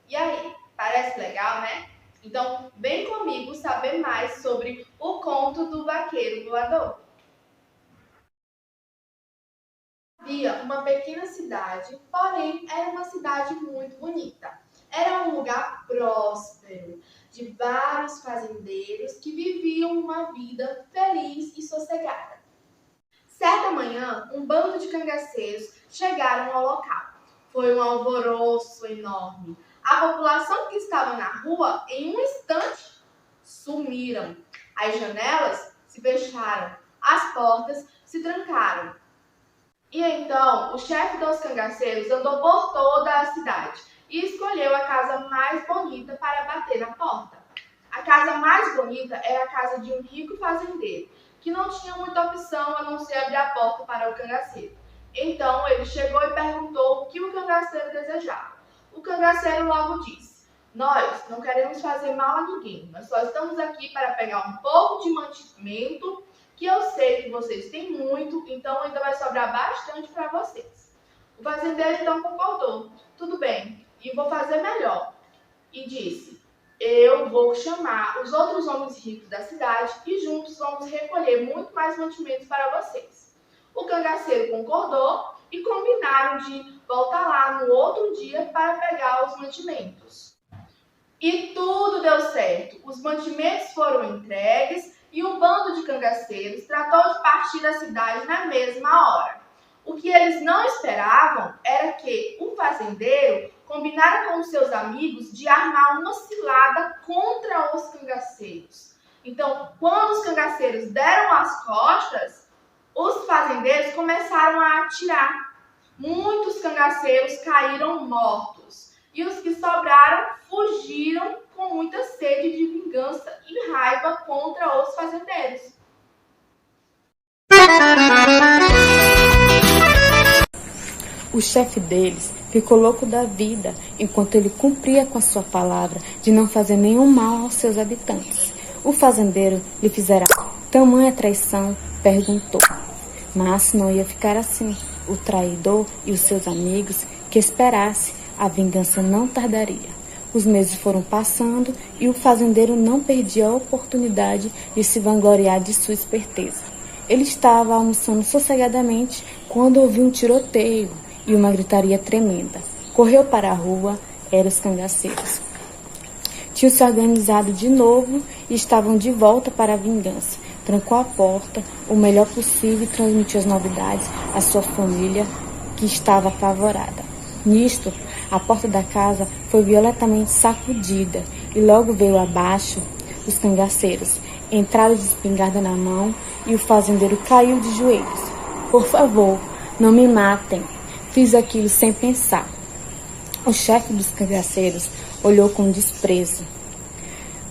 E aí, parece legal, né? Então, vem comigo saber mais sobre o conto do vaqueiro voador. Havia uma pequena cidade, porém era uma cidade muito bonita. Era um lugar próspero, de vários fazendeiros que viviam uma vida feliz e sossegada. Certa manhã, um bando de cangaceiros chegaram ao local. Foi um alvoroço enorme. A população que estava na rua, em um instante, sumiram. As janelas se fecharam, as portas se trancaram. E então, o chefe dos cangaceiros andou por toda a cidade e escolheu a casa mais bonita para bater na porta. A casa mais bonita era a casa de um rico fazendeiro, que não tinha muita opção a não ser abrir a porta para o cangaceiro. Então, ele chegou e perguntou o que o cangaceiro desejava. O cangaceiro logo disse: "Nós não queremos fazer mal a ninguém, nós só estamos aqui para pegar um pouco de mantimento, que eu sei que vocês têm muito, então ainda vai sobrar bastante para vocês." O fazendeiro então concordou: "Tudo bem, e vou fazer melhor." E disse: "Eu vou chamar os outros homens ricos da cidade e juntos vamos recolher muito mais mantimentos para vocês." O cangaceiro concordou e combinaram de voltar lá no outro dia para pegar os mantimentos. E tudo deu certo. Os mantimentos foram entregues e o bando de cangaceiros tratou de partir da cidade na mesma hora. O que eles não esperavam era que o fazendeiro combinara com os seus amigos de armar uma cilada contra os cangaceiros. Então, quando os cangaceiros deram as costas, os fazendeiros começaram a atirar. Muitos cangaceiros caíram mortos e os que sobraram fugiram com muita sede de vingança e raiva contra os fazendeiros. O chefe deles ficou louco da vida enquanto ele cumpria com a sua palavra de não fazer nenhum mal aos seus habitantes. O fazendeiro lhe fizera tamanha traição, perguntou. Mas não ia ficar assim. O traidor e os seus amigos que esperasse, a vingança não tardaria. Os meses foram passando e o fazendeiro não perdia a oportunidade de se vangloriar de sua esperteza. Ele estava almoçando sossegadamente quando ouviu um tiroteio e uma gritaria tremenda. Correu para a rua, eram os cangaceiros. Tinham se organizado de novo e estavam de volta para a vingança. Trancou a porta o melhor possível e transmitiu as novidades à sua família, que estava apavorada. Nisto, a porta da casa foi violentamente sacudida e logo veio abaixo os cangaceiros. Entraram de espingarda na mão e o fazendeiro caiu de joelhos. "Por favor, não me matem. Fiz aquilo sem pensar." O chefe dos cangaceiros olhou com desprezo.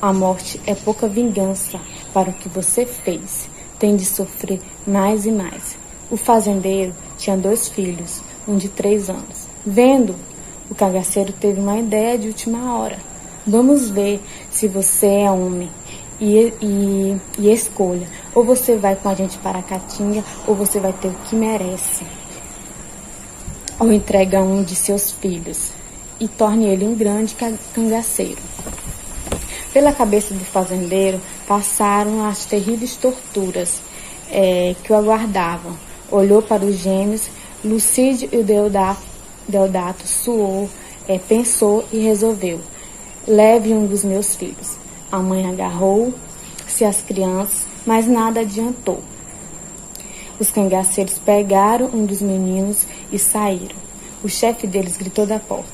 "A morte é pouca vingança para o que você fez. Tem de sofrer mais e mais." O fazendeiro tinha 2 filhos, um de 3 anos. Vendo, o cangaceiro teve uma ideia de última hora. "Vamos ver se você é homem e escolha. Ou você vai com a gente para a Caatinga, ou você vai ter o que merece. Ou entrega um de seus filhos e torne ele um grande cangaceiro." Pela cabeça do fazendeiro passaram as terríveis torturas que o aguardavam. Olhou para os gêmeos, Lucídio e o Deodato, suou, pensou e resolveu: "Leve um dos meus filhos." A mãe agarrou-se às crianças, mas nada adiantou. Os cangaceiros pegaram um dos meninos e saíram. O chefe deles gritou da porta: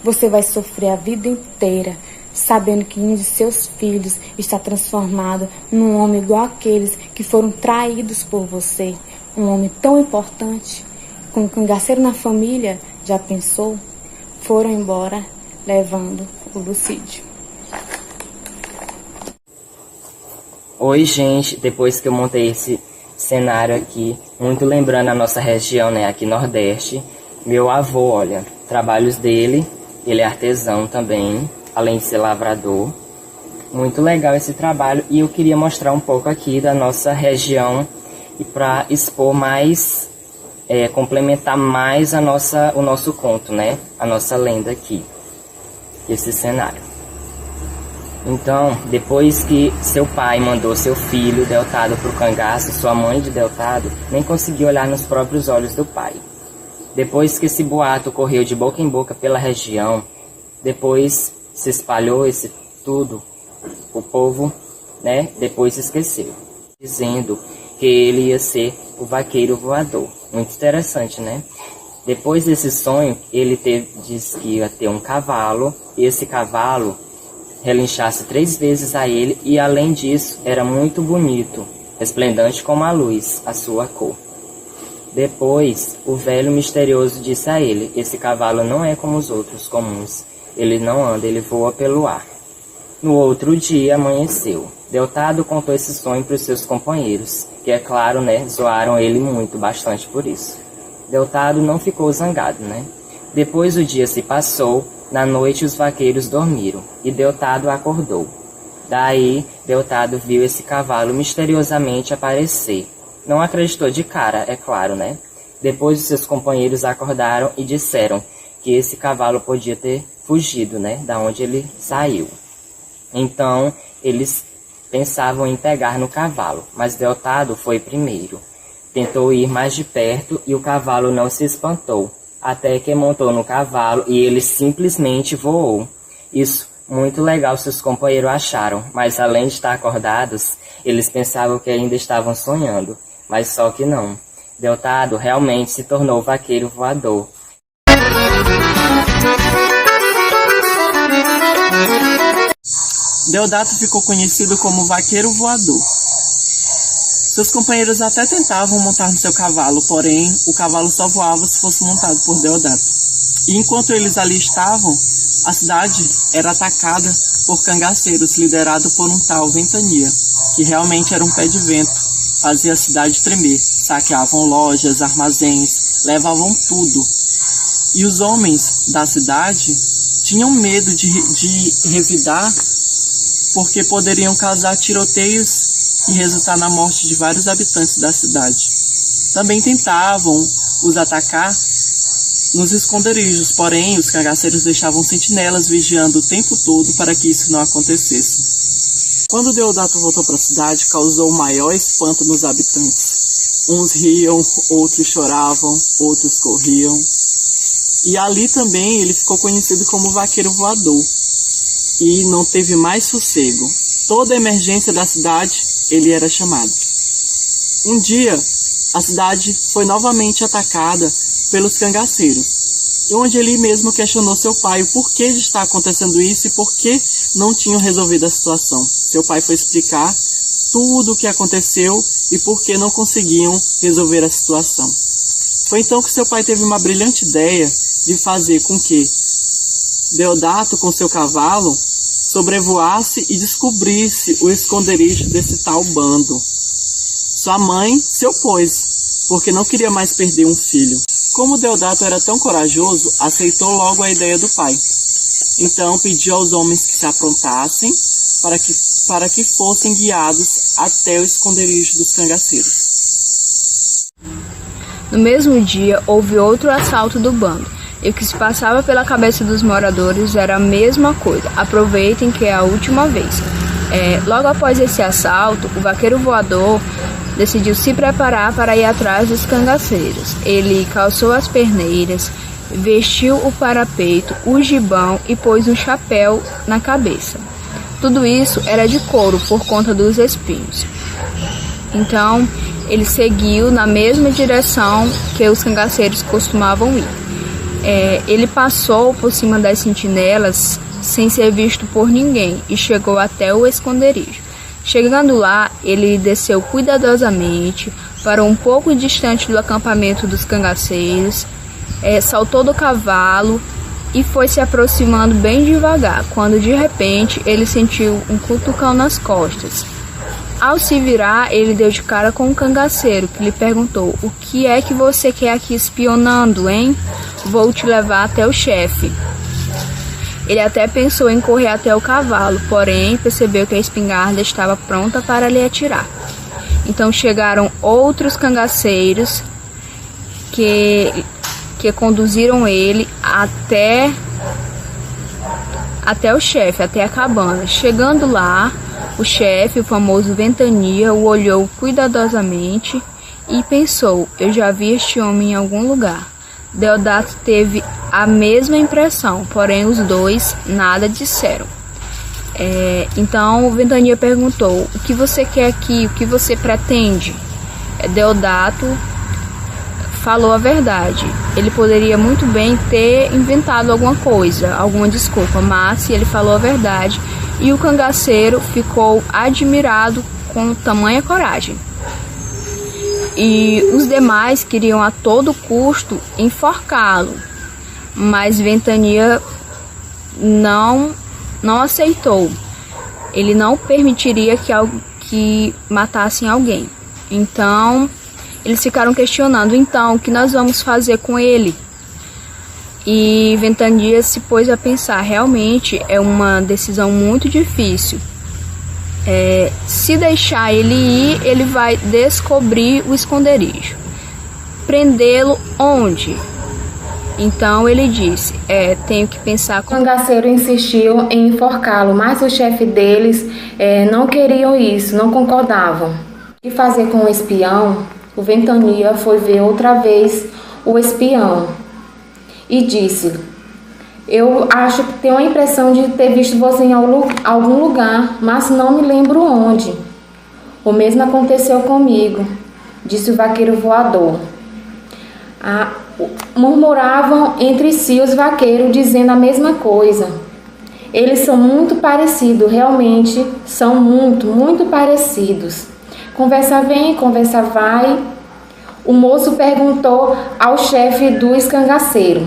"Você vai sofrer a vida inteira, sabendo que um de seus filhos está transformado num homem igual àqueles que foram traídos por você. Um homem tão importante, com um cangaceiro na família, já pensou?" Foram embora, levando o Lucídio. Oi, gente, depois que eu montei esse cenário aqui, muito lembrando a nossa região, né, aqui Nordeste, meu avô, olha, trabalhos dele, ele é artesão também, além de ser lavrador. Muito legal esse trabalho e eu queria mostrar um pouco aqui da nossa região e para expor mais, complementar mais o nosso conto, né, a nossa lenda aqui. esse cenário. Então, depois que seu pai mandou seu filho, Deltado, para o cangaço, sua mãe de Deltado nem conseguiu olhar nos próprios olhos do pai. Depois que esse boato correu de boca em boca pela região, depois se espalhou esse tudo, o povo, depois esqueceu, dizendo que ele ia ser o vaqueiro voador. Muito interessante, né? Depois desse sonho, ele disse que ia ter um cavalo, e esse cavalo relinchasse 3 vezes a ele, e além disso, era muito bonito, resplendente como a luz, a sua cor. Depois, o velho misterioso disse a ele: esse cavalo não é como os outros comuns, ele não anda, ele voa pelo ar. No outro dia, amanheceu. Deltado contou esse sonho para os seus companheiros, que, é claro, zoaram ele bastante por isso. Deltado não ficou zangado, Depois o dia se passou, na noite os vaqueiros dormiram, e Deltado acordou. Daí, Deltado viu esse cavalo misteriosamente aparecer. Não acreditou de cara, é claro, Depois os seus companheiros acordaram e disseram que esse cavalo podia ter fugido, da onde ele saiu. Então, eles pensavam em pegar no cavalo, mas Deltado foi primeiro. Tentou ir mais de perto e o cavalo não se espantou, até que montou no cavalo e ele simplesmente voou. Isso muito legal seus companheiros acharam, mas além de estar acordados, eles pensavam que ainda estavam sonhando, mas só que não. Deltado realmente se tornou vaqueiro voador. Deodato ficou conhecido como vaqueiro voador. Seus companheiros até tentavam montar no seu cavalo, porém o cavalo só voava se fosse montado por Deodato. E enquanto eles ali estavam, a cidade era atacada por cangaceiros, liderado por um tal Ventania, que realmente era um pé de vento, fazia a cidade tremer, saqueavam lojas, armazéns, levavam tudo. E os homens da cidade tinham medo de revidar, porque poderiam causar tiroteios e resultar na morte de vários habitantes da cidade. Também tentavam os atacar nos esconderijos, porém os cangaceiros deixavam sentinelas vigiando o tempo todo para que isso não acontecesse. Quando Deodato voltou para a cidade, causou o maior espanto nos habitantes. Uns riam, outros choravam, outros corriam. E ali também ele ficou conhecido como vaqueiro voador. E não teve mais sossego. Toda emergência da cidade, ele era chamado. Um dia, a cidade foi novamente atacada pelos cangaceiros, onde ele mesmo questionou seu pai o porquê de estar acontecendo isso e por que não tinham resolvido a situação. Seu pai foi explicar tudo o que aconteceu e por que não conseguiam resolver a situação. Foi então que seu pai teve uma brilhante ideia de fazer com que Deodato, com seu cavalo, sobrevoasse e descobrisse o esconderijo desse tal bando. Sua mãe se opôs, porque não queria mais perder um filho. Como Deodato era tão corajoso, aceitou logo a ideia do pai. Então pediu aos homens que se aprontassem para que fossem guiados até o esconderijo dos cangaceiros. No mesmo dia, houve outro assalto do bando. E o que se passava pela cabeça dos moradores era a mesma coisa. Aproveitem que é a última vez. Logo após esse assalto, o vaqueiro voador decidiu se preparar para ir atrás dos cangaceiros. Ele calçou as perneiras, vestiu o parapeito, o gibão e pôs um chapéu na cabeça. Tudo isso era de couro por conta dos espinhos. Então, ele seguiu na mesma direção que os cangaceiros costumavam ir. Ele passou por cima das sentinelas sem ser visto por ninguém e chegou até o esconderijo. Chegando lá, ele desceu cuidadosamente, parou um pouco distante do acampamento dos cangaceiros, saltou do cavalo e foi se aproximando bem devagar, quando de repente ele sentiu um cutucão nas costas. Ao se virar, ele deu de cara com um cangaceiro, que lhe perguntou: "O que é que você quer aqui espionando, hein? Vou te levar até o chefe." Ele até pensou em correr até o cavalo, porém percebeu que a espingarda estava pronta para lhe atirar. Então chegaram outros cangaceiros que conduziram ele até o chefe, até a cabana. Chegando lá, o chefe, o famoso Ventania, o olhou cuidadosamente e pensou: eu já vi este homem em algum lugar. Deodato teve a mesma impressão, porém os dois nada disseram. Então o Ventania perguntou: o que você quer aqui? O que você pretende? Deodato falou a verdade. Ele poderia muito bem ter inventado alguma coisa, alguma desculpa, mas ele falou a verdade e o cangaceiro ficou admirado com tamanha coragem. E os demais queriam a todo custo enforcá-lo, mas Ventania não aceitou. Ele não permitiria que matassem alguém. Então eles ficaram questionando: então, o que nós vamos fazer com ele? E Ventania se pôs a pensar: realmente é uma decisão muito difícil. Se deixar ele ir, ele vai descobrir o esconderijo. Prendê-lo onde? Então ele disse: tenho que pensar. O cangaceiro insistiu em enforcá-lo, mas o chefe deles não queriam isso, não concordavam. O que fazer com o espião? O Ventania foi ver outra vez o espião e disse: eu acho que tenho a impressão de ter visto você em algum lugar, mas não me lembro onde. O mesmo aconteceu comigo, disse o vaqueiro voador. Murmuravam entre si os vaqueiros, dizendo a mesma coisa. Eles são muito parecidos, realmente são muito parecidos. Conversa vem, conversa vai. O moço perguntou ao chefe dos cangaceiros: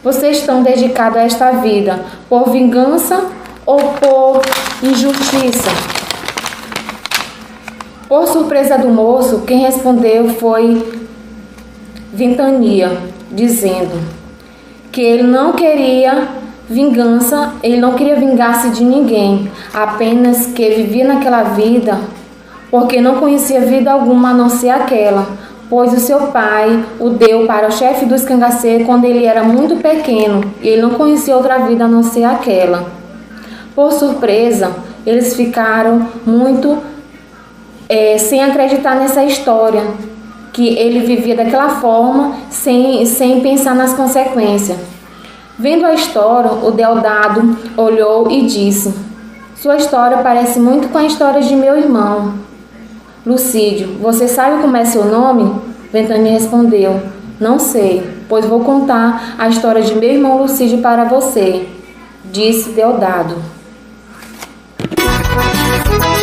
vocês estão dedicados a esta vida por vingança ou por injustiça? Por surpresa do moço, quem respondeu foi Ventania, dizendo que ele não queria vingança, ele não queria vingar-se de ninguém, apenas que vivia naquela vida porque não conhecia vida alguma a não ser aquela, pois o seu pai o deu para o chefe dos cangaceiros quando ele era muito pequeno e ele não conhecia outra vida a não ser aquela. Por surpresa, eles ficaram muito sem acreditar nessa história, que ele vivia daquela forma sem pensar nas consequências. Vendo a história, o Deodato olhou e disse: sua história parece muito com a história de meu irmão Lucídio. Você sabe como é seu nome? Ventania respondeu: não sei, pois vou contar a história de meu irmão Lucídio para você, disse Deodato.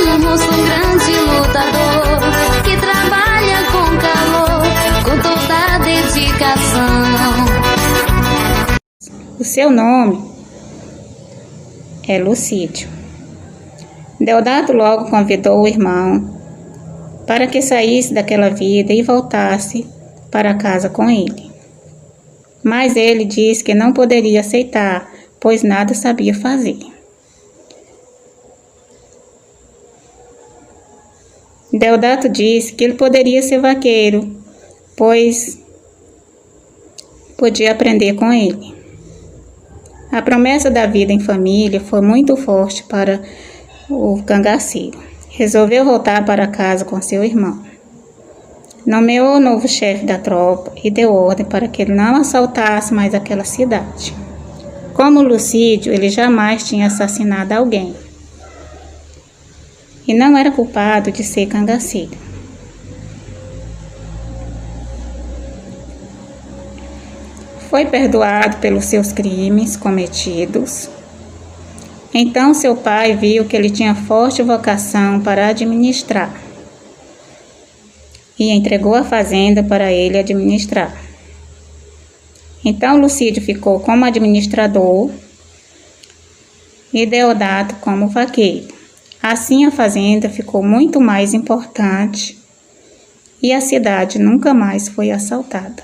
Um moço grande lutador que trabalha com calor, com toda a dedicação. O seu nome é Lucídio. Deodato logo convidou o irmão para que saísse daquela vida e voltasse para casa com ele. Mas ele disse que não poderia aceitar, pois nada sabia fazer. Deodato disse que ele poderia ser vaqueiro, pois podia aprender com ele. A promessa da vida em família foi muito forte para o cangaceiro. Resolveu voltar para casa com seu irmão. Nomeou o novo chefe da tropa e deu ordem para que ele não assaltasse mais aquela cidade. Como Lucídio, ele jamais tinha assassinado alguém e não era culpado de ser cangaceiro. Foi perdoado pelos seus crimes cometidos. Então seu pai viu que ele tinha forte vocação para administrar e entregou a fazenda para ele administrar. Então Lucídio ficou como administrador e Deodato como vaqueiro. Assim a fazenda ficou muito mais importante e a cidade nunca mais foi assaltada.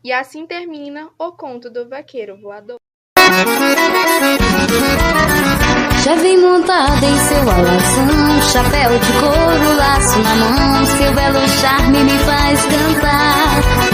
E assim termina o conto do vaqueiro voador. Já vem montada em seu alazão, chapéu de couro, laço na mão, seu belo charme me faz cantar.